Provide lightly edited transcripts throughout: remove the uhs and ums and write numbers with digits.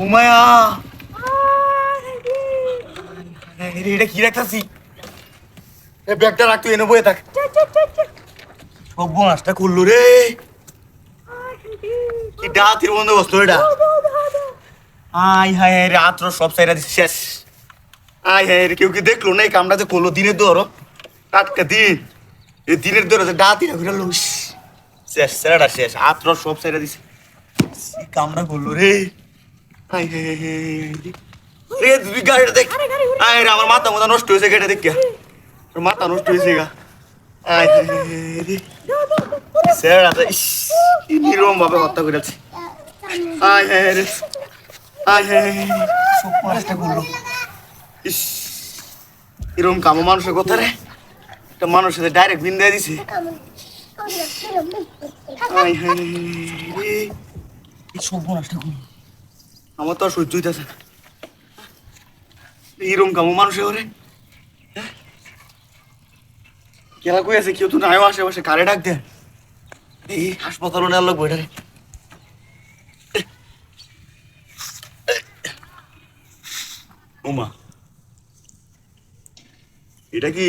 Umeå এটা কি রাখতাছি ব্যাগটা রাখ তুই এনে বয়ে থাক সব বোনাসটা করলো রে কি ডাতির বন্দোবস্ত এটা আয় হায় রে আত্র সব সাইরা দিচ্ছে শেষ আয় হায় রে কেউ কি দেখলো না এই কামটা যে করলো দিনের দৌড় টাটকা দিন এই দিনের দৌড় ডাতি না ঘুরে লোস শেষ সেরাটা শেষ আত্র সব সাইরা দিছে কামটা করলো রে আয় হায় রে তুই গাড়িটা দেখ আয় রে আমার মাথা মাথা নষ্ট হয়েছে গাড়িটা দেখ মাথা নষ্ট হয়েছে গা আয় রে সেরাটা ইস কি নিরম ভাবে হত্যা করেছে আয় হায় রে আয় হায় সব পাঁচটা করলো ইস এরকম কামো মানুষের কথা রে একটা মানুষের ডাইরেক্ট বিন দিয়ে দিছে আয় হায় রে সব পাঁচটা করলো আমার তো আর সহ্য হইতেছে না এরকম কামো মানুষের ওরে কেলা কই আছে কেউ তো নাই আশেপাশে কারে ডাক দেন এই হাসপাতালে নেওয়ার লোক বইটা রে ওমা এটা কি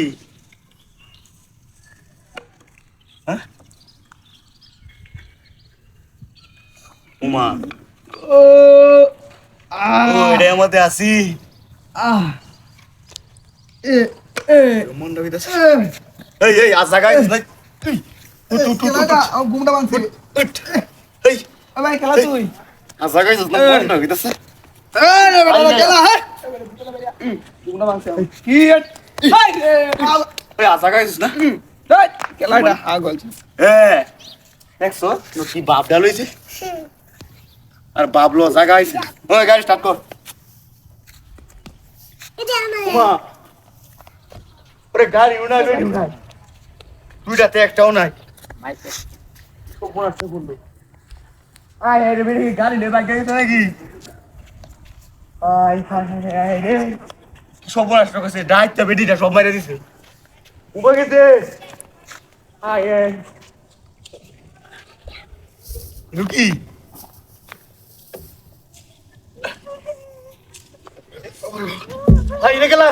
হ্যাঁ ওমা ও এটা আমাদের আসি মনটা হইতাছে এই এই আজ জায়গায় নাই ঘুমটা ভাঙছে এই ভাই খেলা তুই আজ জায়গায় না মনটা হইতাছে ঘুমটা ভাঙছে কি এই আজ জায়গায় না খেলাটা আগল হ্যাঁ দেখছো কি বাপ ডাল হইছে আর বাবলো জায়গায় ওই গাড়ি স্টার্ট কর ওমা ওরে গাড়ি উনা গাড়ি উনা দুইটাতে একটাও নাই আয় রে বেরি গাড়ি লে বাইক গাড়ি তো নাকি আয় হায় রে সব নষ্ট করছে ডাইটটা বেডিটা সব মাইরা দিছে উপরে গেছে আয় রুকি হাই রে গেলা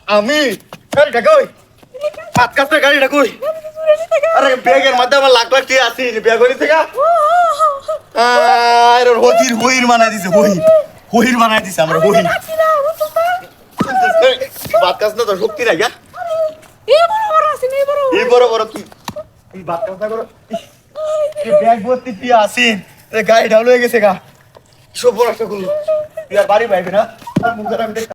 আমি গাড়িটা কই হাত কাটতে গাড়িটা কই আরে ব্যাগের মধ্যে আমার লাখ লাখ টাকা আছে ব্যাগ হইছে থেকে আরে হতির হইর বানাই দিছে হইর বানাই দিছে আমরা হইর বাত কাজ না তো শক্তি নাই গা এই বড় বড় তুই বাত কাজ না করো এই ব্যাগ ভর্তি টিয়া আছে গাড়ি ঢাল হয়ে গেছে গা সব বড় একটা করলো তুই আর বাড়ি পাইবি না মুখ